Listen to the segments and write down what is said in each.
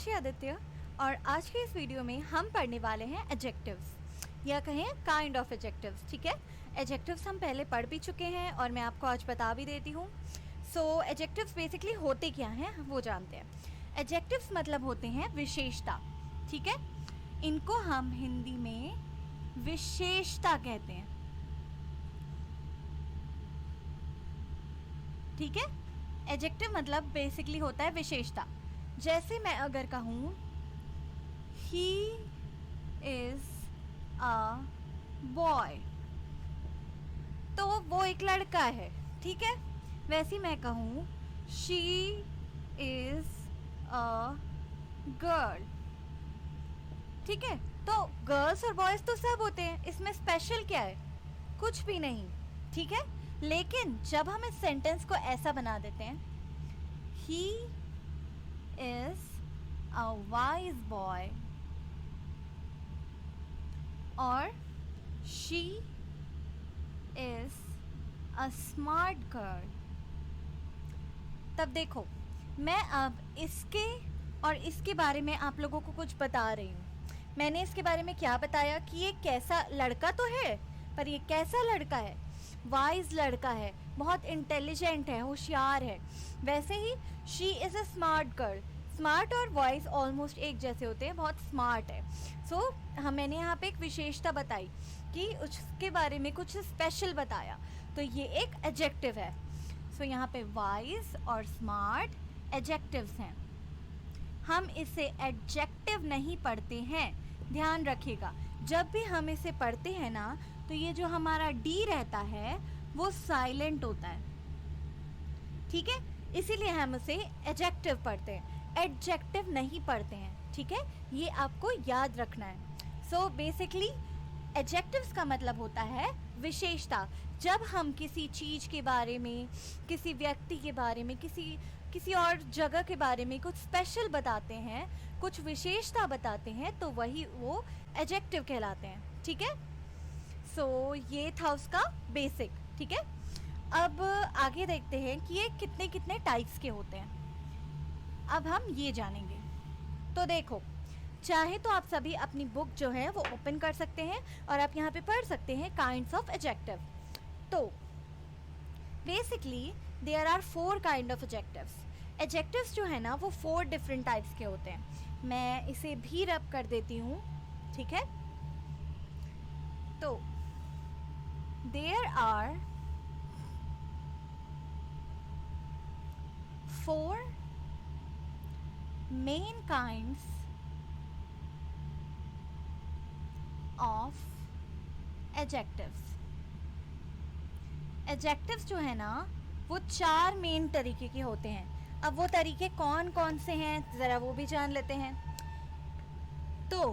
साक्षी आदित्य और आज के इस वीडियो में हम पढ़ने वाले हैं एडजेक्टिव्स या कहें काइंड ऑफ एडजेक्टिव्स। ठीक है, एडजेक्टिव्स हम पहले पढ़ भी चुके हैं और मैं आपको आज बता भी देती हूँ। सो एडजेक्टिव्स बेसिकली होते क्या हैं वो जानते हैं। एडजेक्टिव्स मतलब होते हैं विशेषता। ठीक है, इनको हम हिंदी में विशेषता कहते हैं। ठीक है, एडजेक्टिव मतलब बेसिकली होता है विशेषता। जैसे मैं अगर कहूँ ही इज अ बॉय तो वो एक लड़का है। ठीक है, वैसे मैं कहूँ शी इज अ गर्ल। ठीक है, तो गर्ल्स और बॉयज तो सब होते हैं, इसमें स्पेशल क्या है? कुछ भी नहीं। ठीक है, लेकिन जब हम इस सेंटेंस को ऐसा बना देते हैं, he is a wise boy और she is a smart girl, तब देखो मैं अब इसके और इसके बारे में आप लोगों को कुछ बता रही हूँ। मैंने इसके बारे में क्या बताया कि ये कैसा लड़का तो है, पर ये कैसा लड़का है? वाइज लड़का है, बहुत इंटेलिजेंट है, होशियार है। वैसे ही she is a smart girl. Smart और वाइज ऑलमोस्ट एक जैसे होते हैं, बहुत स्मार्ट है। सो मैंने यहाँ पे एक विशेषता बताई कि उसके बारे में कुछ स्पेशल बताया, तो ये एक एडजेक्टिव है। सो यहाँ पे वाइज और स्मार्ट एडजेक्टिव्स हैं। हम इसे एडजेक्टिव नहीं पढ़ते हैं, ध्यान रखिएगा। जब भी हम इसे पढ़ते हैं ना, तो ये जो हमारा डी रहता है वो साइलेंट होता है। ठीक है, इसीलिए हम उसे एडजेक्टिव पढ़ते हैं, एडजेक्टिव नहीं पढ़ते हैं। ठीक है, ये आपको याद रखना है। सो बेसिकली एडजेक्टिव्स का मतलब होता है विशेषता। जब हम किसी चीज़ के बारे में, किसी व्यक्ति के बारे में, किसी और जगह के बारे में कुछ स्पेशल बताते हैं, कुछ विशेषता बताते हैं, तो वही वो एडजेक्टिव कहलाते हैं। ठीक है, सो ये था उसका बेसिक। ठीक है, अब आगे देखते हैं कि ये कितने कितने टाइप्स के होते हैं। अब हम ये जानेंगे। तो देखो, चाहे तो आप सभी अपनी बुक जो है वो ओपन कर सकते हैं और आप यहाँ पे पढ़ सकते हैं काइंड्स ऑफ एडजेक्टिव। तो basically there are 4 kind of adjectives. Adjectives जो है ना वो 4 डिफरेंट टाइप्स के होते हैं। मैं इसे भी रब कर देती हूँ। ठीक है, तो there are 4 main kinds of adjectives. Adjectives जो है ना वो 4 मेन तरीके के होते हैं। अब वो तरीके कौन कौन से हैं ज़रा वो भी जान लेते हैं। तो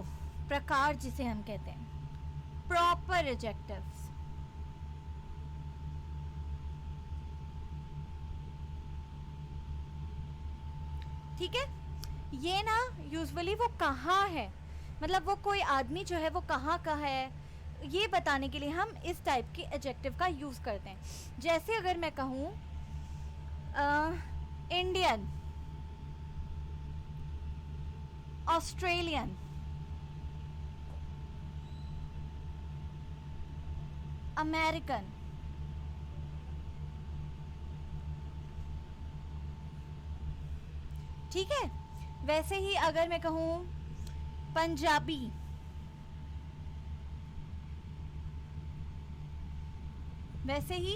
प्रकार जिसे हम कहते हैं प्रॉपर एडजेक्टिव्स, ठीक है, ये ना यूजुअली वो कहाँ है, मतलब वो कोई आदमी जो है वो कहाँ का है, ये बताने के लिए हम इस टाइप के एडजेक्टिव का यूज़ करते हैं। जैसे अगर मैं कहूँ इंडियन, ऑस्ट्रेलियन, अमेरिकन, ठीक है। वैसे ही अगर मैं कहूँ पंजाबी, वैसे ही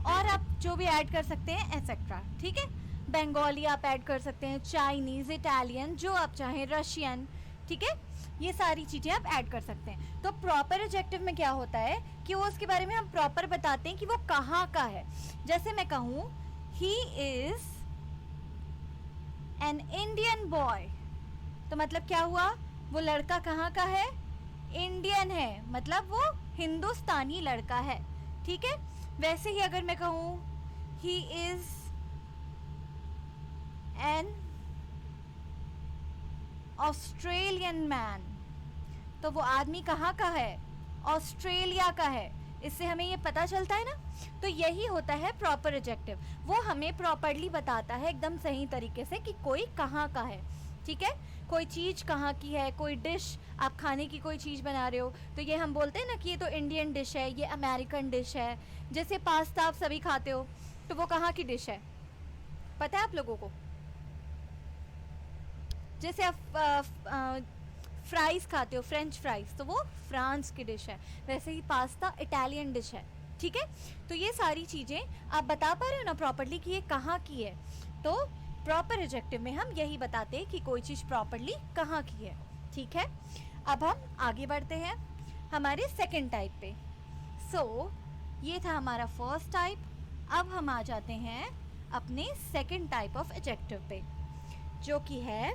और आप जो भी ऐड कर सकते हैं एटसेट्रा। ठीक है, बंगाली आप ऐड कर सकते हैं, चाइनीज़, इटालियन, जो आप चाहें, रशियन। ठीक है, ये सारी चीज़ें आप ऐड कर सकते हैं। तो प्रॉपर एडजेक्टिव में क्या होता है कि वो उसके बारे में हम प्रॉपर बताते हैं कि वो कहाँ का है। जैसे मैं कहूँ he is an Indian boy, तो मतलब क्या हुआ, वो लड़का कहाँ का है? इंडियन है, मतलब वो हिंदुस्तानी लड़का है। ठीक है, वैसे ही अगर मैं कहूँ he is an Australian man, तो वो आदमी कहाँ का है? ऑस्ट्रेलिया का है। इससे हमें ये पता चलता है ना। तो यही होता है प्रॉपर एडजेक्टिव, वो हमें प्रॉपरली बताता है एकदम सही तरीके से कि कोई कहाँ का है। ठीक है, कोई चीज़ कहाँ की है, कोई डिश आप खाने की कोई चीज़ बना रहे हो तो ये हम बोलते हैं ना कि ये तो इंडियन डिश है, ये अमेरिकन डिश है। जैसे पास्ता आप सभी खाते हो तो वो कहाँ की डिश है, पता है आप लोगों को? जैसे आप फ्राइज़ खाते हो, फ्रेंच फ्राइज़, तो वो फ्रांस की डिश है। वैसे ही पास्ता इटालियन डिश है। ठीक है, तो ये सारी चीज़ें आप बता पा रहे हो ना प्रॉपरली कि ये कहाँ की है। तो प्रॉपर एडजेक्टिव में हम यही बताते हैं कि कोई चीज़ प्रॉपरली कहाँ की है। ठीक है, अब हम आगे बढ़ते हैं हमारे सेकंड टाइप पे। सो ये था हमारा फर्स्ट टाइप। अब हम आ जाते हैं अपने सेकंड टाइप ऑफ एडजेक्टिव पे, जो कि है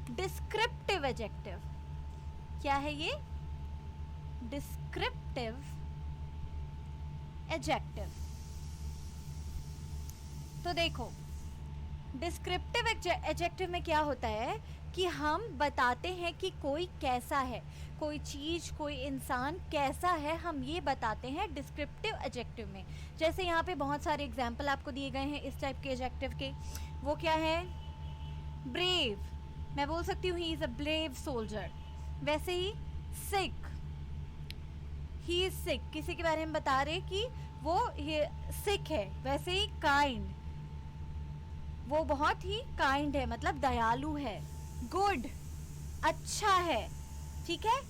डिस्क्रिप्टिव एडजेक्टिव। क्या है ये? Descriptive adjective. तो देखो, डिस्क्रिप्टिव एडजेक्टिव में क्या होता है कि हम बताते हैं कि कोई कैसा है, कोई चीज़, कोई इंसान कैसा है, हम ये बताते हैं डिस्क्रिप्टिव एडजेक्टिव में। जैसे यहाँ पे बहुत सारे एग्जाम्पल आपको दिए गए हैं इस टाइप के एडजेक्टिव के। वो क्या है? ब्रेव, मैं बोल सकती हूँ he is a brave soldier. वैसे ही सिक, ही इज़ सिक, किसी के बारे में बता रहे कि वो सिक है। वैसे ही काइंड, वो बहुत ही काइंड है, मतलब दयालु है। गुड, अच्छा है। ठीक है,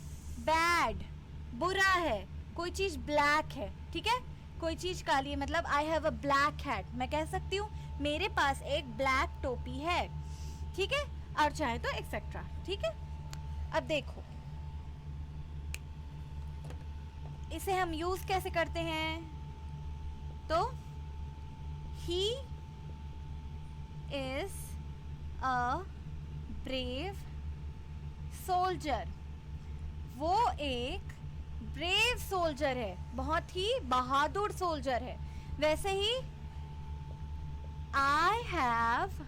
बैड, बुरा है। कोई चीज़ ब्लैक है, ठीक है, कोई चीज़ काली है, मतलब आई हैव अ ब्लैक हैट, मैं कह सकती हूँ मेरे पास एक ब्लैक टोपी है। ठीक है, और चाहे तो एक्सेट्रा। ठीक है, अब देखो इसे हम यूज़ कैसे करते हैं। तो ही इज अ ब्रेव सोल्जर, वो एक ब्रेव सोल्जर है, बहुत ही बहादुर सोल्जर है। वैसे ही I have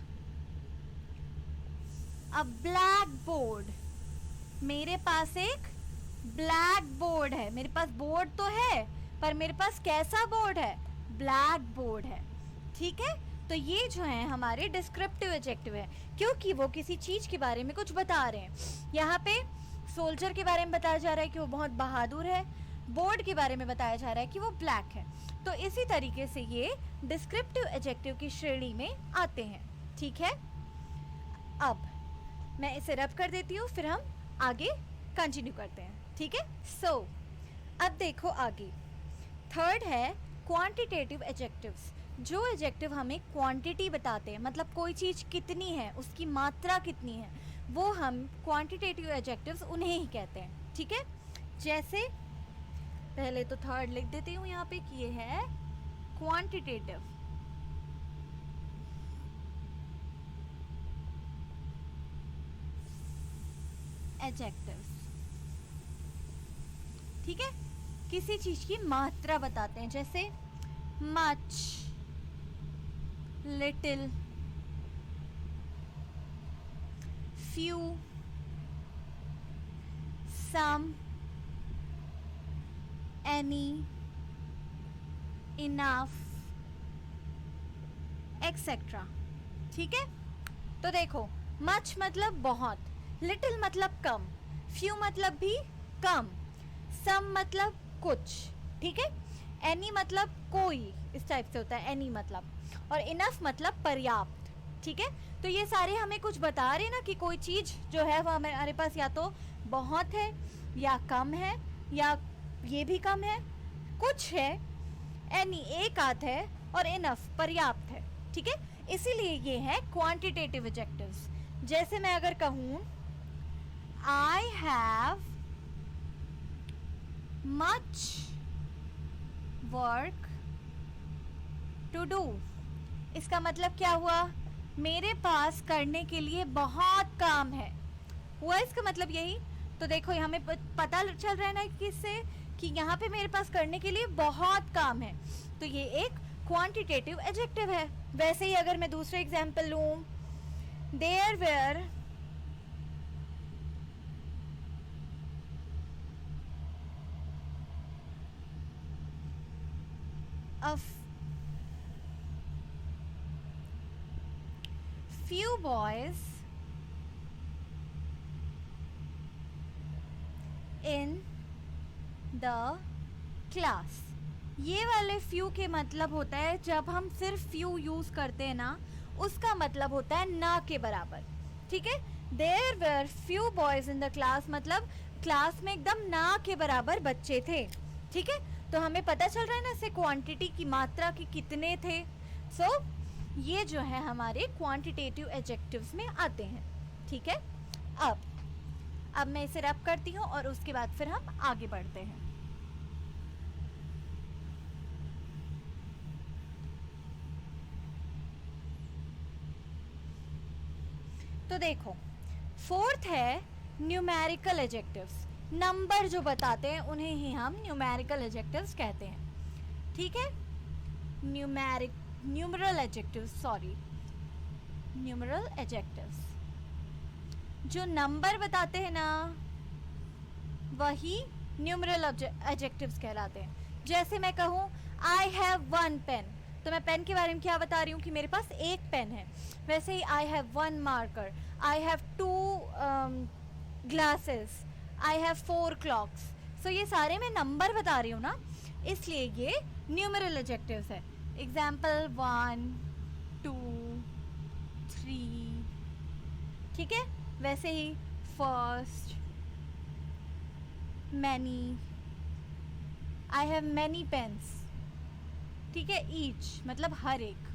a black board, मेरे पास एक ब्लैक बोर्ड है। मेरे पास बोर्ड तो है, पर मेरे पास कैसा बोर्ड है? ब्लैक बोर्ड है। ठीक है, तो ये जो है हमारे डिस्क्रिप्टिव एडजेक्टिव है, क्योंकि वो किसी चीज़ के बारे में कुछ बता रहे हैं। यहाँ पे सोल्जर के बारे में बताया जा रहा है कि वो बहुत बहादुर है, बोर्ड के बारे में बताया जा रहा है कि वो ब्लैक है। तो इसी तरीके से ये डिस्क्रिप्टिव एडजेक्टिव की श्रेणी में आते हैं। ठीक है, अब मैं इसे रब कर देती हूँ, फिर हम आगे कंटिन्यू करते हैं। ठीक है, सो अब देखो आगे थर्ड है क्वांटिटेटिव एडजेक्टिव्स। जो एडजेक्टिव हमें क्वांटिटी बताते हैं, मतलब कोई चीज़ कितनी है, उसकी मात्रा कितनी है, वो हम क्वांटिटेटिव एडजेक्टिव्स उन्हें ही कहते हैं। ठीक है, जैसे पहले तो थर्ड लिख देती हूँ यहाँ पे कि ये है क्वांटिटेटिव एडजेक्टिव्स। ठीक है, किसी चीज़ की मात्रा बताते हैं, जैसे मच, लिटिल, फ्यू, सम, एनी, इनफ, एक्सेट्रा। ठीक है, तो देखो मच मतलब बहुत, लिटिल मतलब कम, फ्यू मतलब भी कम, सम मतलब कुछ। ठीक है, एनी मतलब कोई, इस टाइप से होता है एनी मतलब, और इनफ मतलब पर्याप्त। ठीक है, तो ये सारे हमें कुछ बता रहे हैं ना कि कोई चीज़ जो है वो हमारे पास या तो बहुत है, या कम है, या ये भी कम है, कुछ है, एनी एक आध है, और इनफ पर्याप्त है। ठीक है, इसीलिए ये है क्वांटिटेटिव एडजेक्टिव्स। जैसे मैं अगर कहूँ I have much work to do, इसका मतलब क्या हुआ? मेरे पास करने के लिए बहुत काम है, हुआ इसका मतलब यही। तो देखो हमें पता चल रहा है ना किससे कि यहाँ पे मेरे पास करने के लिए बहुत काम है, तो ये एक क्वांटिटेटिव एडजेक्टिव है। वैसे ही अगर मैं दूसरा एग्जाम्पल लूँ, there were a few boys in the class। ये वाले few के मतलब होता है जब हम सिर्फ few यूज करते हैं ना, उसका मतलब होता है ना के बराबर। ठीक है, there were few boys in the class मतलब क्लास में एकदम ना के बराबर बच्चे थे। ठीक है, तो हमें पता चल रहा है ना इससे क्वांटिटी की मात्रा की कितने थे। सो ये जो है हमारे क्वांटिटेटिव एडजेक्टिव्स में आते हैं। ठीक है, अब मैं इसे रब करती हूँ और उसके बाद फिर हम आगे बढ़ते हैं। तो देखो, फोर्थ है न्यूमेरिकल एडजेक्टिव्स। नंबर जो बताते हैं उन्हें ही हम न्यूमेरिकल एडजेक्टिव्स कहते हैं। ठीक है, न्यूमरल एडजेक्टिव्स, न्यूमरल एडजेक्टिव्स जो नंबर बताते हैं ना, वही न्यूमरल एडजेक्टिव्स कहलाते हैं। जैसे मैं कहूँ आई हैव वन पेन, तो मैं पेन के बारे में क्या बता रही हूँ कि मेरे पास एक पेन है। वैसे ही I have one marker, I have two glasses, I have 4 clocks. So ये सारे मैं नंबर बता रही हूँ ना, इसलिए ये न्यूमरल एडजेक्टिव्स है। एग्जाम्पल 1 2 3। ठीक है, वैसे ही first, many, I have many pens. ठीक है, ईच मतलब हर एक,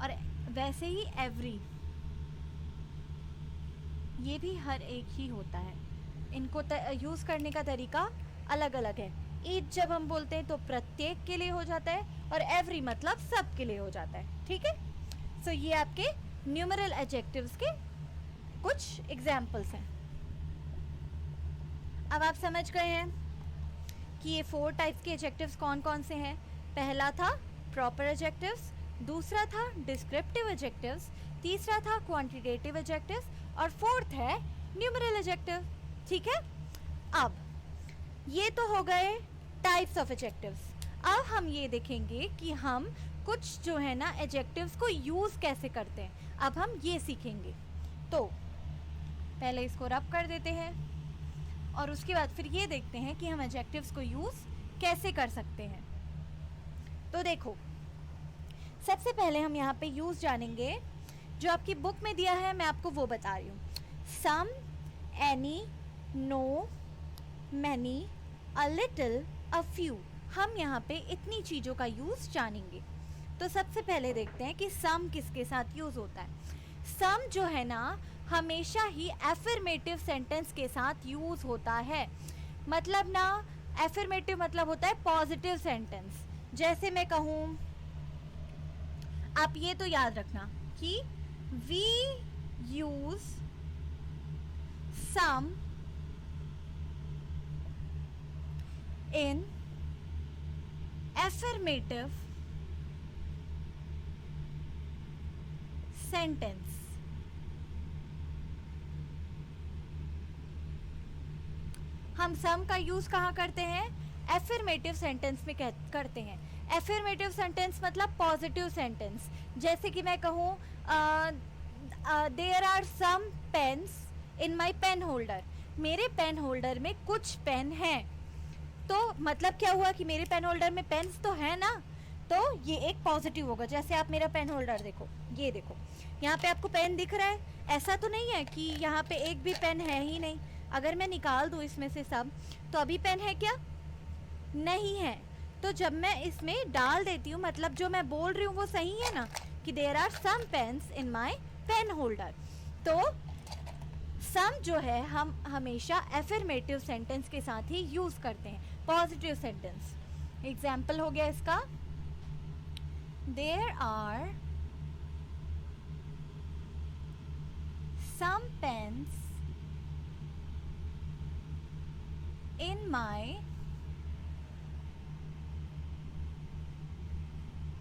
और वैसे ही एवरी, ये भी हर एक ही होता है। इनको यूज़ करने का तरीका अलग अलग है। ईच जब हम बोलते हैं तो प्रत्येक के लिए हो जाता है, और एवरी मतलब सब के लिए हो जाता है। ठीक है, सो ये आपके न्यूमरल एडजेक्टिव्स के कुछ एग्जाम्पल्स हैं। अब आप समझ गए हैं कि ये 4 टाइप्स के एडजेक्टिव्स कौन कौन से हैं। पहला था प्रॉपर एडजेक्टिव्स, दूसरा था डिस्क्रिप्टिव एडजेक्टिव्स, तीसरा था क्वांटिटेटिव एडजेक्टिव्स, और फोर्थ है न्यूमरल एडजेक्टिव। ठीक है, अब ये तो हो गए टाइप्स ऑफ एडजेक्टिव्स। अब हम ये देखेंगे कि हम कुछ जो है ना एडजेक्टिव्स को यूज़ कैसे करते हैं। अब हम ये सीखेंगे। तो पहले इसको रब कर देते हैं और उसके बाद फिर ये देखते हैं कि हम एडजेक्टिव्स को यूज़ कैसे कर सकते हैं। तो देखो, सबसे पहले हम यहाँ पे यूज़ जानेंगे। जो आपकी बुक में दिया है मैं आपको वो बता रही हूँ। Some, any, no, many, a little, a few. हम यहाँ पे इतनी चीज़ों का यूज़ जानेंगे। तो सबसे पहले देखते हैं कि सम किसके साथ यूज़ होता है। सम जो है ना हमेशा ही एफर्मेटिव सेंटेंस के साथ यूज़ होता है। मतलब ना एफर्मेटिव मतलब होता है पॉजिटिव सेंटेंस। जैसे मैं कहूँ, आप ये तो याद रखना कि we use some in affirmative sentence. हम सम का यूज कहाँ करते हैं? एफर्मेटिव सेंटेंस में करते हैं। एफर्मेटिव सेंटेंस मतलब पॉजिटिव सेंटेंस। जैसे कि मैं कहूँ there are some pens in my pen holder, मेरे पेन होल्डर में कुछ पेन हैं। तो मतलब क्या हुआ कि मेरे पेन होल्डर में पेन्स तो है ना, तो ये एक पॉजिटिव होगा। जैसे आप मेरा पेन होल्डर देखो, ये देखो यहाँ पे आपको पेन दिख रहा है। ऐसा तो नहीं है कि यहाँ पे एक भी पेन है ही नहीं। अगर मैं निकाल दूँ इसमें से सब, तो अभी पेन है क्या? नहीं है। तो जब मैं इसमें डाल देती हूँ, मतलब जो मैं बोल रही हूँ वो सही है ना, कि there are some pens in my pen holder. तो सम जो है हम हमेशा एफर्मेटिव सेंटेंस के साथ ही यूज करते हैं, पॉजिटिव सेंटेंस। एग्जाम्पल हो गया इसका, there are some pens in my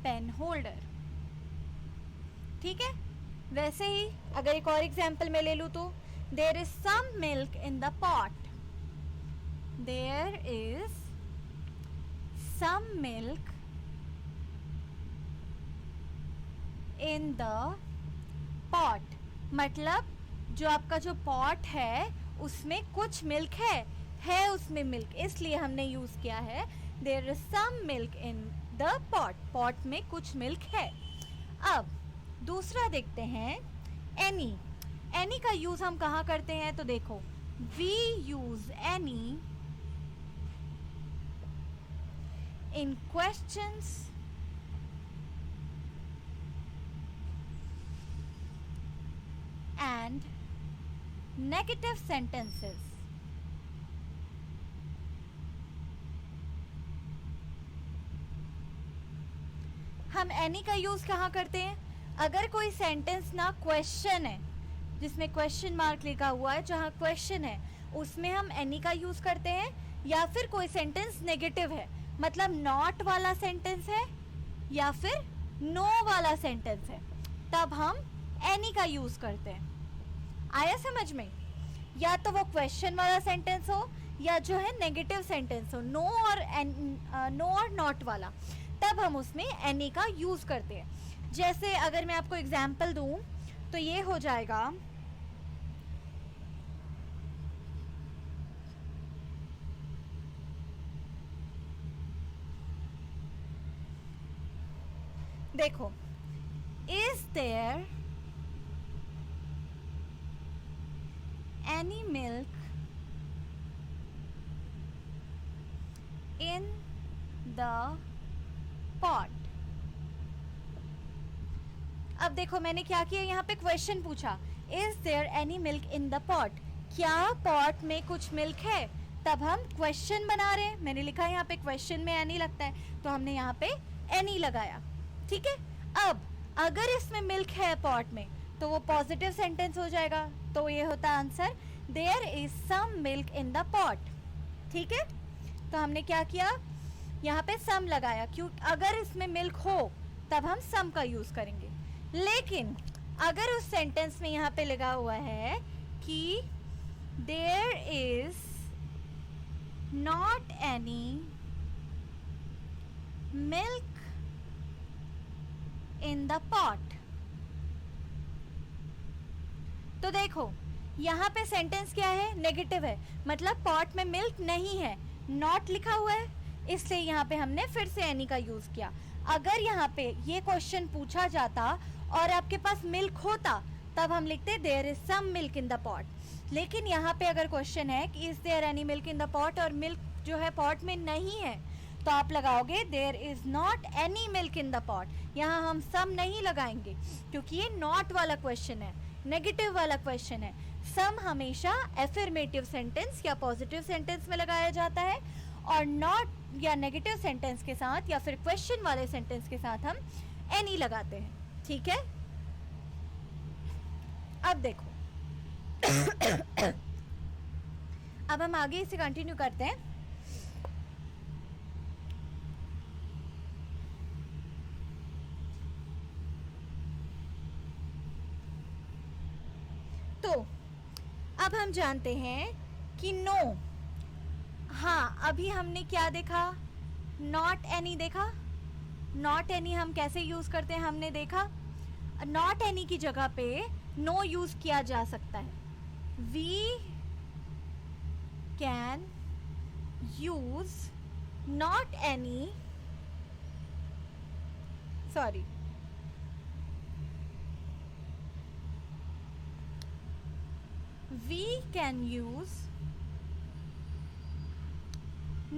pen holder. ठीक है, वैसे ही अगर एक और एग्जाम्पल मैं ले लूँ तो there is some milk in the pot, there is some milk in the pot. मतलब जो आपका जो पॉट है उसमें कुछ मिल्क है उसमें मिल्क, इसलिए हमने यूज किया है there is some milk in the pot, pot में कुछ मिल्क है। अब दूसरा देखते हैं एनी। एनी का यूज हम कहाँ करते हैं, तो देखो we use any in questions and negative sentences. हम एनी का यूज कहाँ करते हैं, अगर कोई सेंटेंस ना क्वेश्चन है, जिसमें क्वेश्चन मार्क लिखा हुआ है, जहाँ क्वेश्चन है उसमें हम एनी का यूज करते हैं, या फिर कोई सेंटेंस नेगेटिव है, मतलब नॉट वाला सेंटेंस है या फिर नो वाला सेंटेंस है, तब हम एनी का यूज करते हैं। आया समझ में? या तो वो क्वेश्चन वाला सेंटेंस हो या जो है नेगेटिव सेंटेंस हो, नो और नॉट वाला, तब हम उसमें एनी का यूज करते हैं। जैसे अगर मैं आपको एग्जाम्पल दूं तो ये हो जाएगा, देखो is there any milk in the pot. अब देखो मैंने क्या किया, यहाँ पे क्वेश्चन पूछा, is there any milk in the pot, क्या पॉट में कुछ मिल्क है, तब हम क्वेश्चन बना रहे हैं। मैंने लिखा यहाँ पे क्वेश्चन में एनी लगता है, तो हमने यहाँ पे एनी लगाया, ठीक है। अब अगर इसमें मिल्क है पॉट में, तो वो पॉजिटिव सेंटेंस हो जाएगा, तो ये होता है answer, there is some milk in the pot, ठीक है। तो हमने क्या किया, यहाँ पे सम लगाया, क्यों, अगर इसमें मिल्क हो तब हम सम का यूज करेंगे। लेकिन अगर उस सेंटेंस में यहाँ पे लगा हुआ है कि there is not any milk in the pot, तो देखो यहाँ पे सेंटेंस क्या है, नेगेटिव है, मतलब पॉट में मिल्क नहीं है, नॉट लिखा हुआ है, इसलिए यहाँ पे हमने फिर से एनी का यूज किया। अगर यहाँ पे ये क्वेश्चन पूछा जाता और आपके पास मिल्क होता, तब हम लिखते there is some milk in the pot. लेकिन यहाँ पे अगर क्वेश्चन है कि is there any milk in the pot, और मिल्क जो है पॉट में नहीं है, तो आप लगाओगे there is not any milk in the pot. यहाँ हम सम नहीं लगाएंगे, क्योंकि ये नॉट वाला क्वेश्चन है, नेगेटिव वाला क्वेश्चन है। सम हमेशा एफर्मेटिव सेंटेंस या पॉजिटिव सेंटेंस में लगाया जाता है, और नॉट या नेगेटिव सेंटेंस के साथ या फिर क्वेश्चन वाले सेंटेंस के साथ हम एनी लगाते हैं, ठीक है। अब देखो अब हम आगे इसे कंटिन्यू करते हैं। तो अब हम जानते हैं कि नो, हाँ अभी हमने क्या देखा, नॉट एनी देखा। नॉट एनी हम कैसे यूज करते हैं हमने देखा, नॉट एनी की जगह पे नो यूज किया जा सकता है। We can use not any, sorry, we can use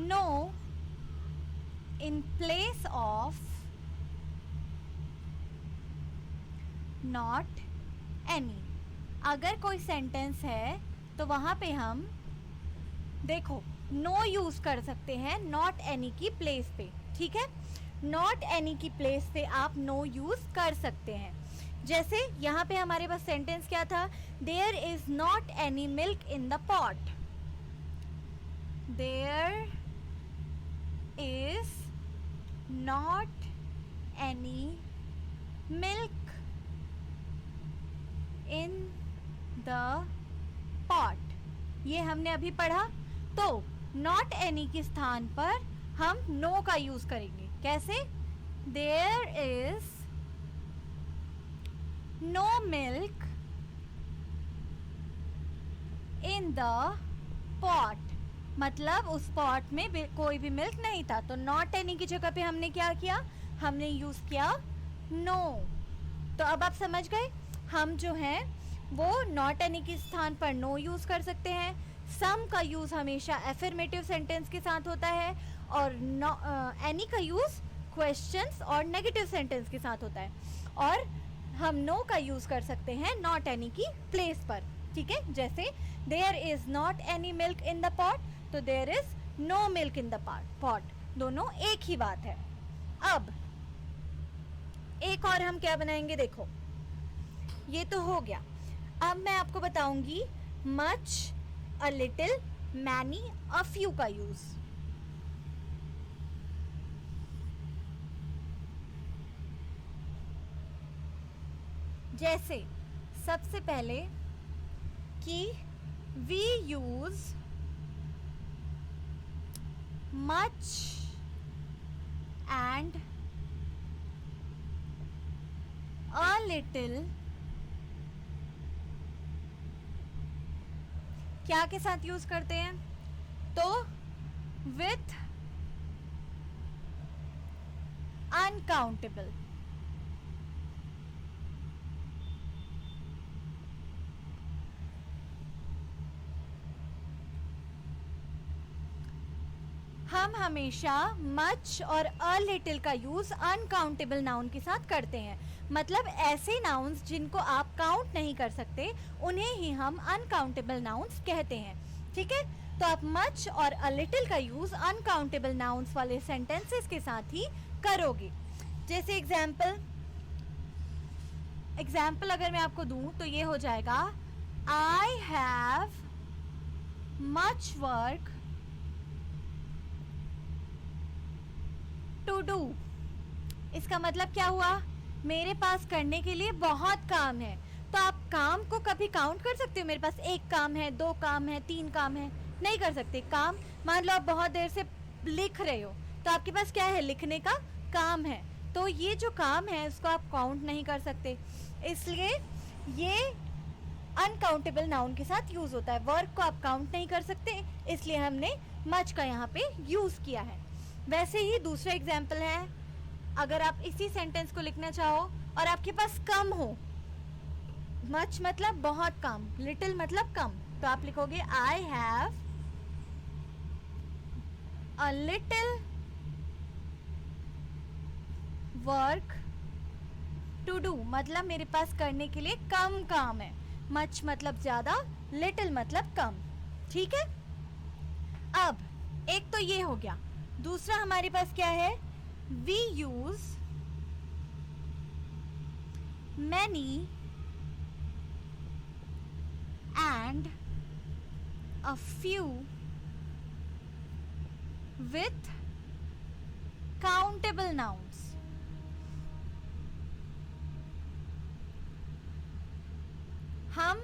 no in place of not any। अगर कोई सेंटेंस है तो वहां पे हम देखो नो यूज कर सकते हैं नॉट एनी की प्लेस पे, ठीक है। नॉट एनी की प्लेस पे आप नो यूज कर सकते हैं। जैसे यहाँ पे हमारे पास सेंटेंस क्या था, there is not any milk in the pot, there is not any milk in the pot, ये हमने अभी पढ़ा। तो नॉट एनी के स्थान पर हम नो का यूज करेंगे, कैसे, there is no milk in the pot, मतलब उस पॉट में कोई भी मिल्क नहीं था, तो नॉट एनी की जगह पे हमने क्या किया, हमने यूज किया नो। तो अब आप समझ गए, हम जो है वो नॉट एनी के स्थान पर नो यूज कर सकते हैं। सम का यूज हमेशा एफर्मेटिव सेंटेंस के साथ होता है, और एनी का यूज क्वेश्चंस और नेगेटिव सेंटेंस के साथ होता है, और हम नो का यूज कर सकते हैं नॉट एनी की प्लेस पर। ठीक है, जैसे there is not any milk in the pot, तो there is no milk in the pot, दोनों एक ही बात है। अब एक और हम क्या बनाएंगे, देखो ये तो हो गया। अब मैं आपको बताऊंगी much, a little, many, a few का यूज। जैसे सबसे पहले कि we use much and a little, क्या के साथ यूज करते हैं, तो विथ अनकाउंटेबल। हम हमेशा मच और अ लिटिल का यूज अनकाउंटेबल नाउन के साथ करते हैं, मतलब ऐसे नाउन्स जिनको आप काउंट नहीं कर सकते उन्हें ही हम अनकाउंटेबल नाउन्स कहते हैं। ठीक है, तो आप मच और अ लिटिल का यूज अनकाउंटेबल नाउन्स वाले सेंटेंसेस के साथ ही करोगे। जैसे एग्जाम्पल अगर मैं आपको दूं तो ये हो जाएगा, I have much work to do. इसका मतलब क्या हुआ, मेरे पास करने के लिए बहुत काम है। तो आप काम को कभी काउंट कर सकते हो, मेरे पास एक काम है, दो काम है, तीन काम है, नहीं कर सकते। काम, मान लो आप बहुत देर से लिख रहे हो, तो आपके पास क्या है, लिखने का काम है, तो ये जो काम है उसको आप काउंट नहीं कर सकते, इसलिए ये अनकाउंटेबल नाउन के साथ यूज होता है। वर्क को आप काउंट नहीं कर सकते, इसलिए हमने मच का यहाँ पे यूज किया है। वैसे ही दूसरा एग्जाम्पल है, अगर आप इसी सेंटेंस को लिखना चाहो और आपके पास कम हो, मच मतलब बहुत कम, लिटिल मतलब कम, तो आप लिखोगे I have a little work to do, मतलब मेरे पास करने के लिए कम काम है। मच मतलब ज्यादा, लिटिल मतलब कम। ठीक है, अब एक तो ये हो गया। दूसरा हमारे पास क्या है, we use many and a few with countable nouns. हम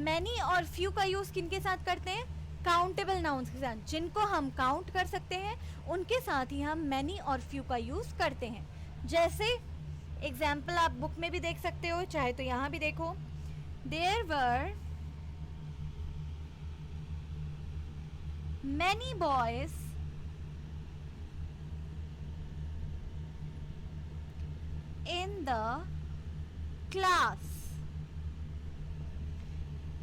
मैनी और फ्यू का यूज किनके साथ करते हैं, काउंटेबल नाउन्स के साथ, जिनको हम काउंट कर सकते हैं उनके साथ ही हम मैनी और फ्यू का यूज करते हैं। जैसे एग्जाम्पल आप बुक में भी देख सकते हो, चाहे तो यहाँ भी देखो, there were many boys in the class.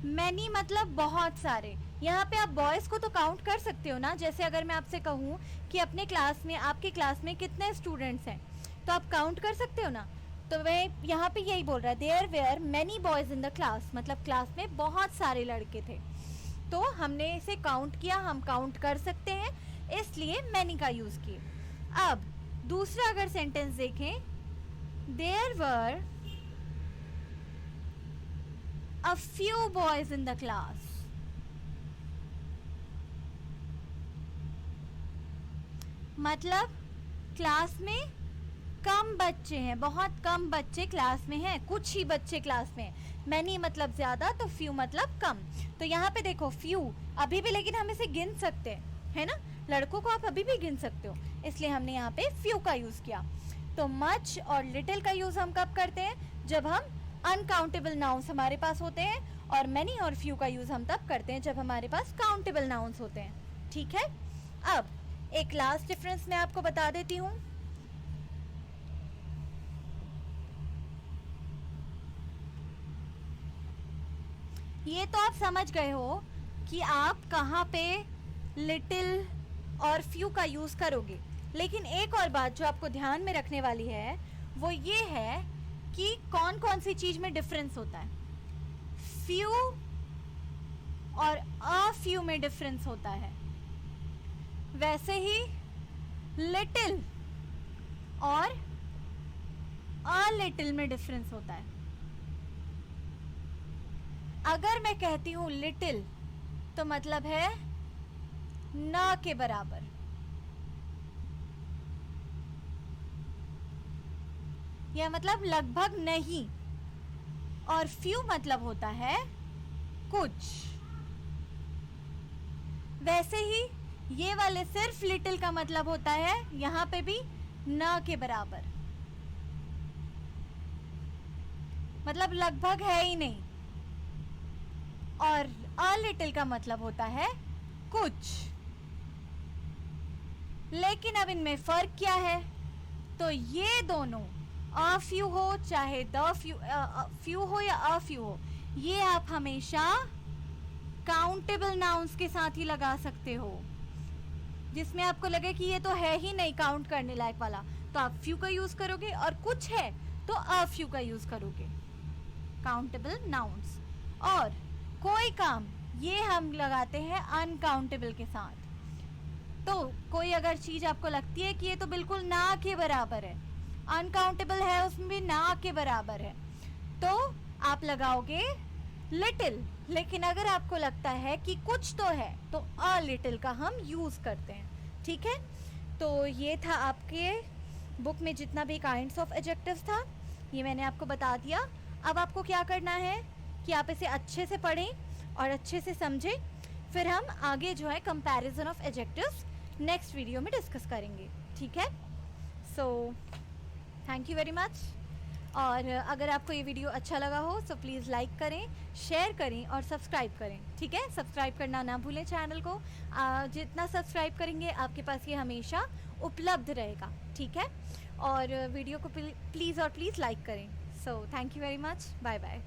Many मतलब बहुत सारे, यहाँ पे आप बॉयज को तो काउंट कर सकते हो ना। जैसे अगर मैं आपसे कहूँ कि अपने क्लास में, आपके क्लास में कितने स्टूडेंट्स हैं, तो आप काउंट कर सकते हो ना। तो वह यहाँ पे यही बोल रहा है, there were many boys in the class, मतलब क्लास में बहुत सारे लड़के थे, तो हमने इसे काउंट किया, हम काउंट कर सकते हैं, इसलिए मैनी का यूज किए। अब दूसरा अगर सेंटेंस देखें, there were a few boys in the class, मतलब क्लास में कम बच्चे हैं, बहुत कम बच्चे क्लास में हैं, कुछ ही बच्चे क्लास में हैं। मैनी मतलब ज्यादा, तो फ्यू मतलब कम। तो यहाँ पे देखो फ्यू अभी भी, लेकिन हम इसे गिन सकते हैं, है ना, लड़कों को आप अभी भी गिन सकते हो, इसलिए हमने यहाँ पे फ्यू का यूज किया। तो मच और लिटिल का यूज हम कब करते हैं, जब हम अनकाउंटेबल नाउन्स हमारे पास होते हैं और मैनी और फ्यू का यूज़ हम तब करते हैं जब हमारे पास काउंटेबल नाउन्स होते हैं। ठीक है, अब एक लास्ट डिफरेंस मैं आपको बता देती हूँ। ये तो आप समझ गए हो कि आप कहाँ पे लिटिल और फ्यू का यूज़ करोगे, लेकिन एक और बात जो आपको ध्यान में रखने वाली है वो ये है कि कौन कौन सी चीज़ में डिफरेंस होता है। फ्यू और अ फ्यू में डिफरेंस होता है, वैसे ही लिटिल और अ लिटिल में डिफरेंस होता है। अगर मैं कहती हूँ लिटिल तो मतलब है न के बराबर, यह मतलब लगभग नहीं, और फ्यू मतलब होता है कुछ। वैसे ही ये वाले सिर्फ लिटिल का मतलब होता है यहां पे भी न के बराबर, मतलब लगभग है ही नहीं, और अ लिटिल का मतलब होता है कुछ। लेकिन अब इनमें फर्क क्या है, तो ये दोनों अ फ्यू हो चाहे द फ्यू हो या अ फ्यू हो, ये आप हमेशा काउंटेबल नाउन्स के साथ ही लगा सकते हो। जिसमें आपको लगे कि ये तो है ही नहीं काउंट करने लायक वाला, तो आप फ्यू का यूज करोगे, और कुछ है तो अ फ्यू का यूज करोगे, काउंटेबल नाउन्स। और कोई काम ये हम लगाते हैं अनकाउंटेबल के साथ। तो कोई अगर चीज आपको लगती है कि ये तो बिल्कुल ना के बराबर है, अनकाउंटेबल है, उसमें भी ना के बराबर है, तो आप लगाओगे लिटिल। लेकिन अगर आपको लगता है कि कुछ तो है तो अ लिटिल का हम यूज करते हैं। ठीक है, तो ये था आपके बुक में जितना भी काइंड्स ऑफ एडजेक्टिव्स था, ये मैंने आपको बता दिया। अब आपको क्या करना है कि आप इसे अच्छे से पढ़ें और अच्छे से समझें, फिर हम आगे जो है comparison of adjectives next video में डिस्कस करेंगे। ठीक है, सो थैंक यू वेरी मच। और अगर आपको ये वीडियो अच्छा लगा हो तो प्लीज़ लाइक करें, शेयर करें और सब्सक्राइब करें। ठीक है, सब्सक्राइब करना ना भूलें चैनल को। जितना सब्सक्राइब करेंगे आपके पास ये हमेशा उपलब्ध रहेगा। ठीक है, और वीडियो को प्लीज़ और प्लीज़ लाइक करें। So thank you very much, bye bye.